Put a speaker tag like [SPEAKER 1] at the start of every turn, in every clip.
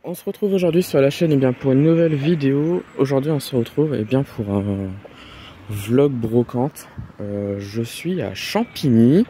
[SPEAKER 1] On se retrouve aujourd'hui sur la chaîne pour une nouvelle vidéo. Aujourd'hui on se retrouve pour un vlog brocante. Je suis à Champigny.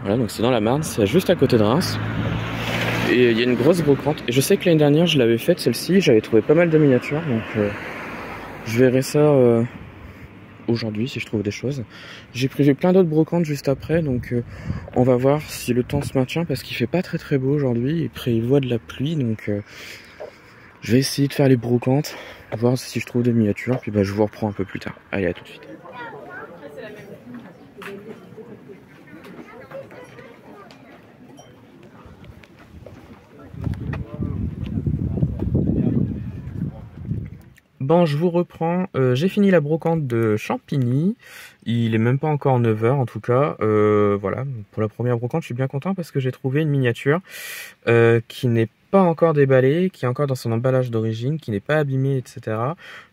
[SPEAKER 1] Voilà, donc c'est dans la Marne, c'est juste à côté de Reims. Et il y a une grosse brocante. Et je sais que l'année dernière je l'avais faite celle-ci, j'avais trouvé pas mal de miniatures. Donc je verrai ça aujourd'hui si je trouve des choses. J'ai prévu plein d'autres brocantes juste après. Donc on va voir si le temps se maintient parce qu'il fait pas très beau aujourd'hui. Il prévoit de la pluie donc... je vais essayer de faire les brocantes, voir si je trouve des miniatures, puis je vous reprends un peu plus tard. Allez, à tout de suite. Bon, je vous reprends. J'ai fini la brocante de Champigny. Il est même pas encore 9 h en tout cas. Voilà, pour la première brocante, je suis bien content parce que j'ai trouvé une miniature qui n'est pas encore déballée, qui est encore dans son emballage d'origine, qui n'est pas abîmée, etc.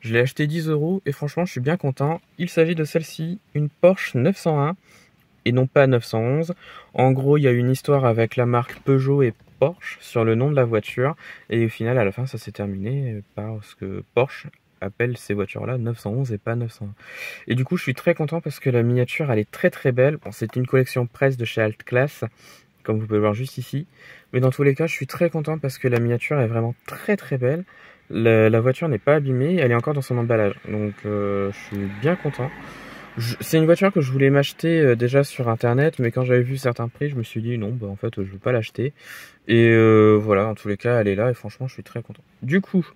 [SPEAKER 1] Je l'ai acheté 10 € et franchement, je suis bien content. Il s'agit de celle-ci, une Porsche 901 et non pas 911. En gros, il y a une histoire avec la marque Peugeot et Porsche sur le nom de la voiture et au final, à la fin, ça s'est terminé parce que Porsche appelle ces voitures-là 911 et pas 901. Et du coup, je suis très content parce que la miniature, elle est très belle. Bon, c'est une collection presse de chez Altclass, comme vous pouvez le voir juste ici. Mais dans tous les cas, je suis très content parce que la miniature est vraiment très belle. La voiture n'est pas abîmée, elle est encore dans son emballage. Donc, je suis bien content. C'est une voiture que je voulais m'acheter déjà sur internet, mais quand j'avais vu certains prix, je me suis dit non, en fait, je veux pas l'acheter. Et voilà, en tous les cas, elle est là et franchement, je suis très content. Du coup,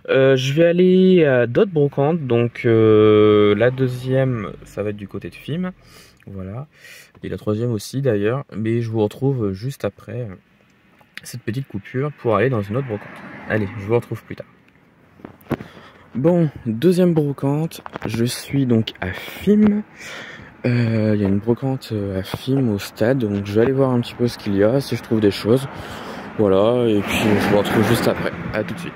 [SPEAKER 1] je vais aller à d'autres brocantes. Donc, la deuxième, ça va être du côté de Fismes. Voilà. Et la troisième aussi d'ailleurs. Mais je vous retrouve juste après cette petite coupure pour aller dans une autre brocante. Allez, je vous retrouve plus tard. Bon, deuxième brocante, je suis donc à Fismes. Il y a une brocante à Fismes au stade, donc je vais aller voir un petit peu ce qu'il y a, si je trouve des choses. Voilà, et puis je vous retrouve juste après. À tout de suite.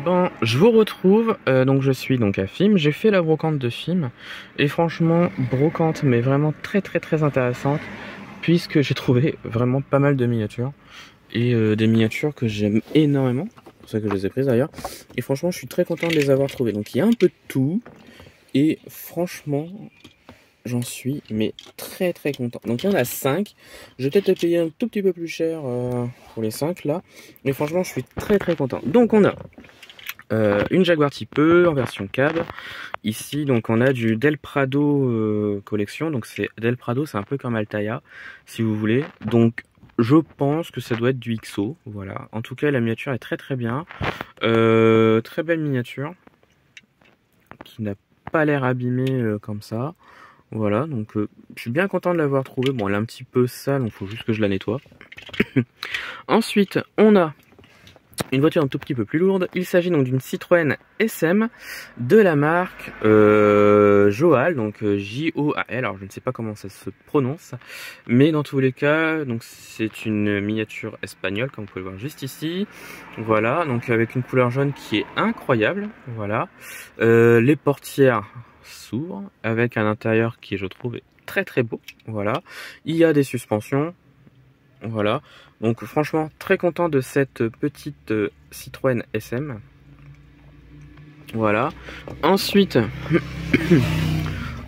[SPEAKER 1] Bon, je vous retrouve, donc je suis donc à Fismes, j'ai fait la brocante de Fismes, et franchement, brocante mais vraiment très intéressante, puisque j'ai trouvé vraiment pas mal de miniatures, et des miniatures que j'aime énormément, c'est pour ça que je les ai prises d'ailleurs, et franchement je suis très content de les avoir trouvées, donc il y a un peu de tout, et franchement, j'en suis mais très content. Donc il y en a 5, je vais peut-être payer un tout petit peu plus cher pour les 5 là, mais franchement je suis très content. Donc on a une Jaguar Type E en version cab. Ici, donc on a du Del Prado collection. Donc c'est Del Prado, c'est un peu comme Altaïa, si vous voulez. Donc je pense que ça doit être du XO. Voilà. En tout cas, la miniature est très bien. Très belle miniature qui n'a pas l'air abîmée comme ça. Voilà. Donc je suis bien content de l'avoir trouvée. Bon, elle est un petit peu sale, donc il faut juste que je la nettoie. Ensuite, on a une voiture un tout petit peu plus lourde. Il s'agit donc d'une Citroën SM de la marque Joal, donc J-O-A-L. Alors je ne sais pas comment ça se prononce, mais dans tous les cas, donc c'est une miniature espagnole, comme vous pouvez le voir juste ici. Voilà, donc avec une couleur jaune qui est incroyable. Voilà, les portières s'ouvrent avec un intérieur qui, je trouve, est très beau. Voilà, il y a des suspensions. Voilà, donc franchement très content de cette petite Citroën SM. Voilà, ensuite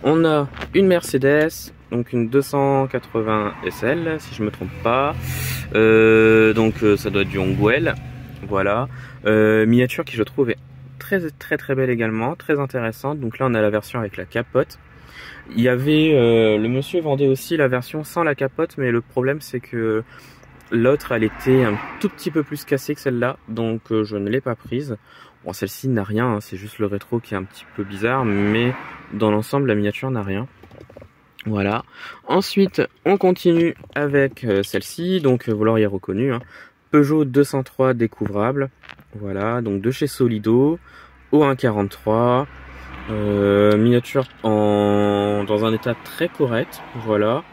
[SPEAKER 1] on a une Mercedes, donc une 280 SL si je me trompe pas, donc ça doit être du Hongwell. Voilà, miniature qui je trouve est très belle également, très intéressante. Donc là on a la version avec la capote. Il y avait, le monsieur vendait aussi la version sans la capote, mais le problème c'est que l'autre elle était un tout petit peu plus cassée que celle-là, donc je ne l'ai pas prise. Bon, celle-ci n'a rien, hein, c'est juste le rétro qui est un petit peu bizarre, mais dans l'ensemble la miniature n'a rien. Voilà. Ensuite, on continue avec celle-ci. Donc, vous l'auriez reconnu, hein. Peugeot 203 découvrable. Voilà, donc de chez Solido. Au 143. Miniature dans un état très correct. Voilà.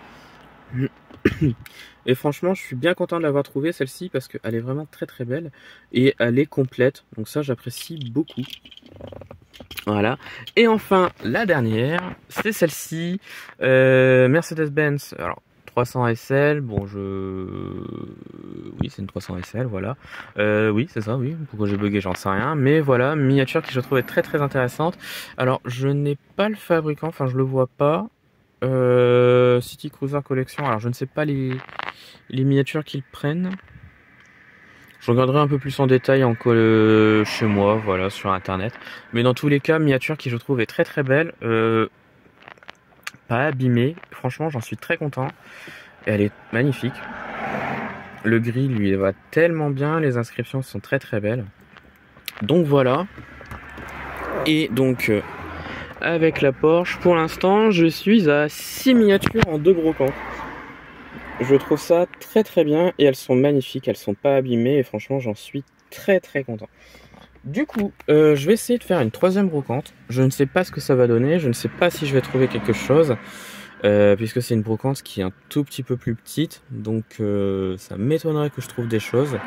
[SPEAKER 1] Et franchement, je suis bien content de l'avoir trouvée celle-ci parce qu'elle est vraiment très très belle et elle est complète. Donc ça, j'apprécie beaucoup. Voilà. Et enfin, la dernière, c'est celle-ci. Mercedes-Benz. Alors, 300 SL. Bon, oui, c'est une 300 SL, voilà. Oui, c'est ça, oui. Pourquoi j'ai bugué, j'en sais rien. Mais voilà, miniature qui je trouvais très très intéressante. Alors, je n'ai pas le fabricant, enfin, je le vois pas. City Cruiser Collection. Alors, je ne sais pas les miniatures qu'ils prennent. Je regarderai un peu plus en détail chez moi, voilà, sur internet. Mais dans tous les cas, miniature qui je trouve est très très belle. Pas abîmée. Franchement, j'en suis très content. Elle est magnifique. Le gris lui va tellement bien. Les inscriptions sont très très belles. Donc voilà. Et donc, avec la Porsche, pour l'instant, je suis à 6 miniatures en 2 brocantes. Je trouve ça très très bien et elles sont magnifiques, elles sont pas abîmées et franchement j'en suis très très content. Du coup, je vais essayer de faire une 3e brocante. Je ne sais pas ce que ça va donner, je ne sais pas si je vais trouver quelque chose, puisque c'est une brocante qui est un tout petit peu plus petite, donc ça m'étonnerait que je trouve des choses.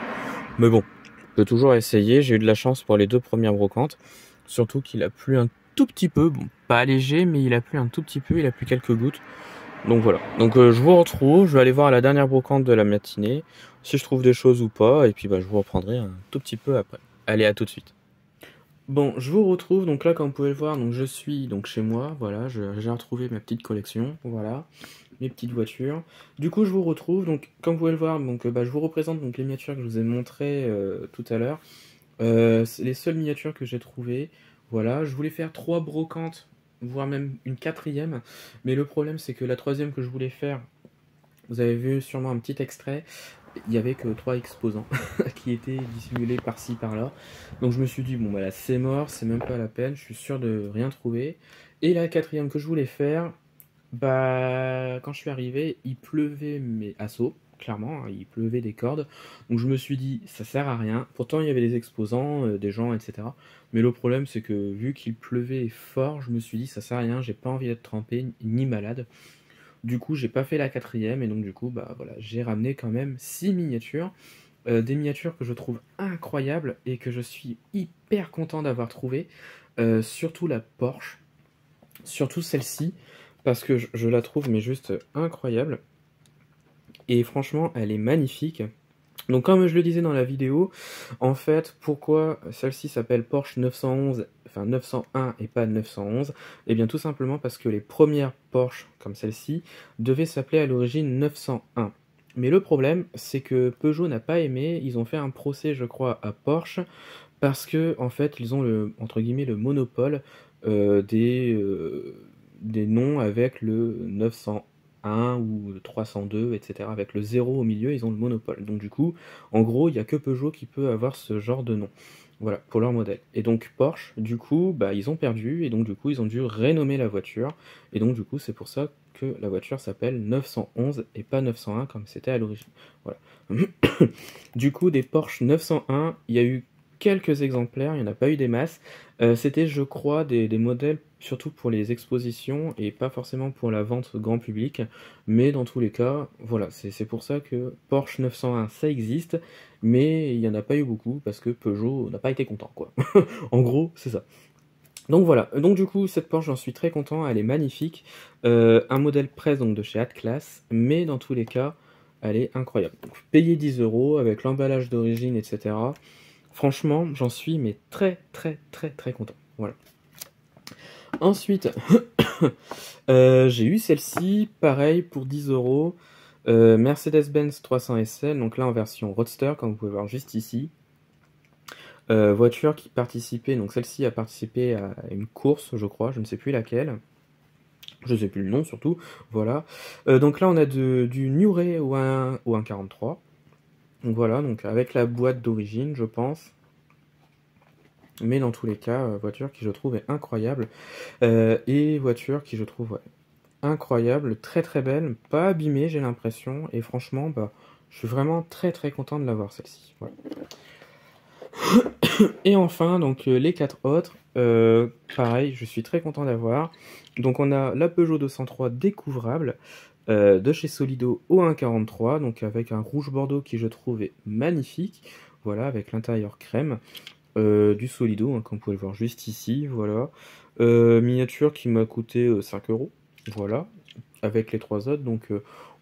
[SPEAKER 1] Mais bon, je peux toujours essayer, j'ai eu de la chance pour les 2 premières brocantes, surtout qu'il a plu un tout petit peu, bon pas léger, mais il a plu un tout petit peu, il a plu quelques gouttes. Donc voilà, donc je vous retrouve, je vais aller voir la dernière brocante de la matinée, si je trouve des choses ou pas, et puis bah, je vous reprendrai un tout petit peu après. Allez, à tout de suite. Bon, je vous retrouve, donc là comme vous pouvez le voir, donc je suis donc chez moi, voilà, j'ai retrouvé ma petite collection, voilà, mes petites voitures. Du coup je vous retrouve, donc comme vous pouvez le voir, donc bah, je vous représente donc les miniatures que je vous ai montrées tout à l'heure. C'est les seules miniatures que j'ai trouvées. Voilà, je voulais faire 3 brocantes, voire même une 4e. Mais le problème, c'est que la 3e que je voulais faire, vous avez vu sûrement un petit extrait, il n'y avait que 3 exposants qui étaient dissimulés par-ci, par-là. Donc je me suis dit, bon bah là c'est mort, c'est même pas la peine, je suis sûr de rien trouver. Et la 4e que je voulais faire, bah, quand je suis arrivé, il pleuvait mes assauts, clairement, hein, il pleuvait des cordes. Donc je me suis dit, ça sert à rien. Pourtant, il y avait des exposants, des gens, etc. Mais le problème, c'est que vu qu'il pleuvait fort, je me suis dit, ça sert à rien, j'ai pas envie d'être trempé ni malade. Du coup, j'ai pas fait la 4e, et donc du coup, bah voilà, j'ai ramené quand même 6 miniatures. Des miniatures que je trouve incroyables et que je suis hyper content d'avoir trouvé. Surtout la Porsche, surtout celle-ci parce que je la trouve mais juste incroyable et franchement elle est magnifique. Donc comme je le disais dans la vidéo, en fait pourquoi celle-ci s'appelle Porsche 911, enfin 901 et pas 911, et bien tout simplement parce que les premières Porsche comme celle-ci devaient s'appeler à l'origine 901. Mais le problème c'est que Peugeot n'a pas aimé, ils ont fait un procès je crois à Porsche parce que en fait ils ont le entre guillemets le monopole euh, des, euh, des noms avec le 901 ou le 302, etc. Avec le 0 au milieu, ils ont le monopole. Donc du coup, en gros, il n'y a que Peugeot qui peut avoir ce genre de nom. Voilà, pour leur modèle. Et donc Porsche, du coup, bah, ils ont perdu, et donc du coup, ils ont dû renommer la voiture. Et donc du coup, c'est pour ça que la voiture s'appelle 911 et pas 901 comme c'était à l'origine. Voilà. Du coup, des Porsche 901, il y a eu quelques exemplaires, il n'y en a pas eu des masses. C'était, je crois, des modèles surtout pour les expositions et pas forcément pour la vente grand public. Mais dans tous les cas, voilà, c'est pour ça que Porsche 901, ça existe, mais il n'y en a pas eu beaucoup parce que Peugeot n'a pas été content, quoi. En gros, c'est ça. Donc voilà, donc du coup, cette Porsche, j'en suis très content, elle est magnifique. Un modèle presse donc de chez Atlas, mais dans tous les cas, elle est incroyable. Donc, payer 10 euros avec l'emballage d'origine, etc. Franchement, j'en suis mais très très très très content. Voilà. Ensuite, j'ai eu celle-ci, pareil pour 10 euros. Mercedes-Benz 300 SL, donc là en version Roadster, comme vous pouvez voir juste ici. Voiture qui participait, donc celle-ci a participé à une course, je crois, je ne sais plus laquelle. Je ne sais plus le nom surtout, voilà. Donc là on a du New Ray au 1.43. Donc voilà, donc avec la boîte d'origine, je pense. Mais dans tous les cas, voiture qui je trouve est incroyable. Et voiture qui je trouve ouais, incroyable, très très belle, pas abîmée j'ai l'impression, et franchement, bah, je suis vraiment très très content de l'avoir celle-ci. Voilà. Et enfin, donc les quatre autres, pareil, je suis très content d'avoir. Donc on a la Peugeot 203 découvrable de chez Solido au 1,43, donc avec un rouge bordeaux qui je trouve est magnifique. Voilà, avec l'intérieur crème. Du Solido, hein, comme vous pouvez le voir juste ici, voilà. Miniature qui m'a coûté 5 euros, voilà, avec les trois autres. Donc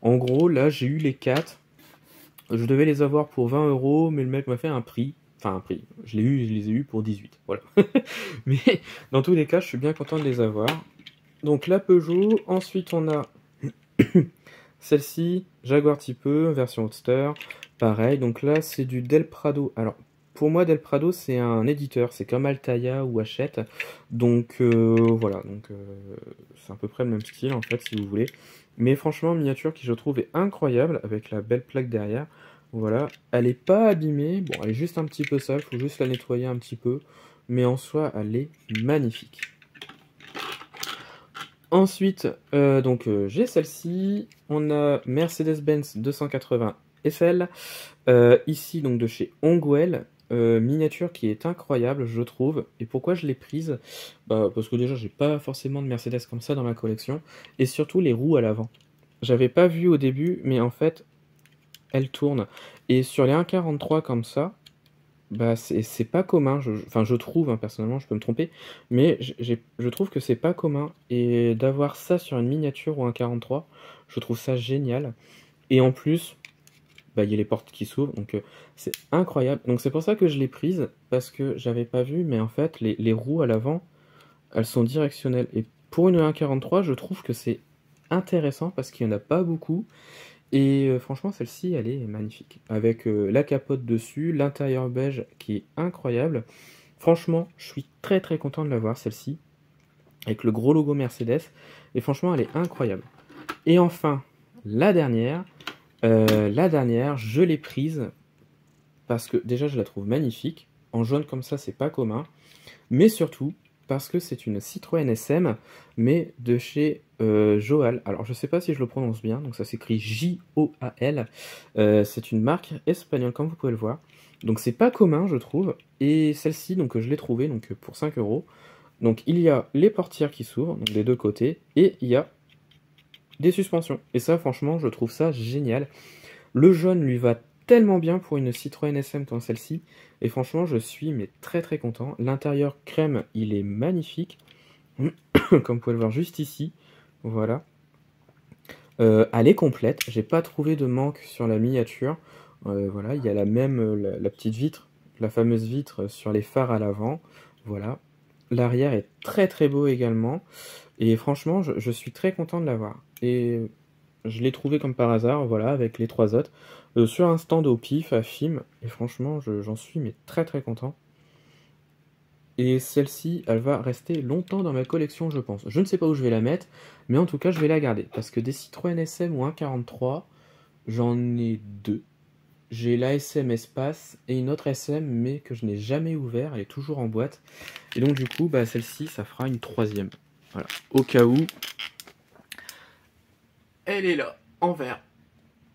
[SPEAKER 1] en gros, là j'ai eu les 4. Je devais les avoir pour 20 euros, mais le mec m'a fait un prix. Enfin, un prix. Je les ai eu pour 18. Voilà. Mais dans tous les cas, je suis bien content de les avoir. Donc la Peugeot. Ensuite, on a celle-ci, Jaguar Type E, version Roadster. Pareil. Donc là, c'est du Del Prado. Alors, pour moi, Del Prado, c'est un éditeur. C'est comme Altaïa ou Hachette. Donc voilà. Donc c'est à peu près le même style, en fait, si vous voulez. Mais franchement, miniature qui je trouve est incroyable, avec la belle plaque derrière. Voilà, elle est pas abîmée, bon, elle est juste un petit peu sale, faut juste la nettoyer un petit peu, mais en soi, elle est magnifique. Ensuite, j'ai celle-ci, on a Mercedes-Benz 280 SL, ici donc de chez Hongwell, miniature qui est incroyable, je trouve. Et pourquoi je l'ai prise? Bah, parce que déjà, j'ai pas forcément de Mercedes comme ça dans ma collection, et surtout les roues à l'avant. J'avais pas vu au début, mais en fait, elle tourne. Et sur les 1,43 comme ça, bah c'est pas commun. Enfin, je trouve, hein, personnellement, je peux me tromper, mais je trouve que c'est pas commun. Et d'avoir ça sur une miniature ou un 43, je trouve ça génial. Et en plus, bah, il y a les portes qui s'ouvrent, donc c'est incroyable. Donc c'est pour ça que je l'ai prise, parce que j'avais pas vu, mais en fait, les roues à l'avant, elles sont directionnelles. Et pour une 1,43, je trouve que c'est intéressant, parce qu'il y en a pas beaucoup. Et franchement, celle-ci, elle est magnifique. Avec la capote dessus, l'intérieur beige qui est incroyable. Franchement, je suis très très content de l'avoir, celle-ci. Avec le gros logo Mercedes. Et franchement, elle est incroyable. Et enfin, la dernière. Je l'ai prise parce que déjà, je la trouve magnifique. En jaune comme ça, c'est pas commun. Mais surtout, parce que c'est une Citroën SM, mais de chez Joal. Alors, je sais pas si je le prononce bien, donc ça s'écrit J-O-A-L. C'est une marque espagnole, comme vous pouvez le voir. Donc, c'est pas commun, je trouve. Et celle-ci, donc, je l'ai trouvée donc, pour 5 euros. Donc, il y a les portières qui s'ouvrent, donc des deux côtés, et il y a des suspensions. Et ça, franchement, je trouve ça génial. Le jaune lui va tellement bien pour une Citroën SM comme celle-ci. Et franchement, je suis mais très très content. L'intérieur crème, il est magnifique. Comme vous pouvez le voir juste ici. Voilà. Elle est complète. J'ai pas trouvé de manque sur la miniature. Voilà, il y a la même la petite vitre, la fameuse vitre sur les phares à l'avant. Voilà. L'arrière est très très beau également. Et franchement, je suis très content de l'avoir. Et je l'ai trouvé comme par hasard, voilà, avec les trois autres, sur un stand au pif à FIM. Et franchement, j'en suis mais très très content. Et celle-ci, elle va rester longtemps dans ma collection, je pense. Je ne sais pas où je vais la mettre, mais en tout cas, je vais la garder. Parce que des Citroën SM ou 1,43, j'en ai deux. J'ai la SM Espace et une autre SM, mais que je n'ai jamais ouvert. Elle est toujours en boîte. Et donc, du coup, bah, celle-ci, ça fera une troisième. Voilà. Au cas où, elle est là, en vert.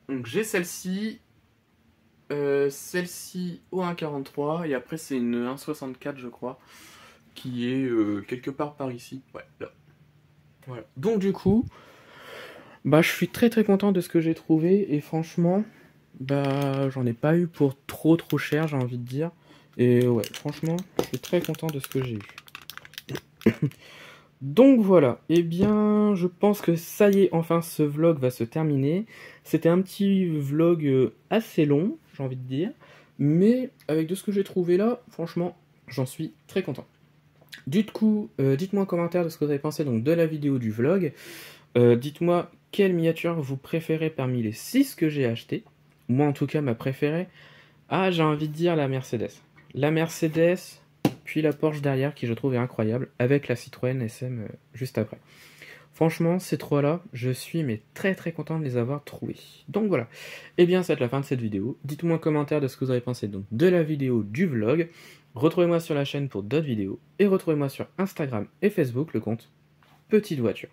[SPEAKER 1] Donc, j'ai celle-ci. Celle-ci au 1,43 et après c'est une 1,64 je crois qui est quelque part par ici, ouais là, voilà. Donc du coup bah je suis très très content de ce que j'ai trouvé et franchement bah j'en ai pas eu pour trop cher, j'ai envie de dire, et ouais franchement je suis très content de ce que j'ai eu. Donc voilà, et bien je pense que ça y est, enfin ce vlog va se terminer. C'était un petit vlog assez long, j'ai envie de dire, mais avec de ce que j'ai trouvé là, franchement, j'en suis très content. Du coup, dites-moi en commentaire de ce que vous avez pensé donc, de la vidéo du vlog. Dites-moi quelle miniature vous préférez parmi les 6 que j'ai acheté. Moi en tout cas, ma préférée, j'ai envie de dire la Mercedes. La Mercedes, puis la Porsche derrière qui je trouve est incroyable, avec la Citroën SM juste après. Franchement, ces trois-là, je suis mais très très content de les avoir trouvés. Donc voilà, et bien c'est la fin de cette vidéo. Dites-moi en commentaire de ce que vous avez pensé donc, de la vidéo du vlog. Retrouvez-moi sur la chaîne pour d'autres vidéos, et retrouvez-moi sur Instagram et Facebook, le compte Petite Voiture.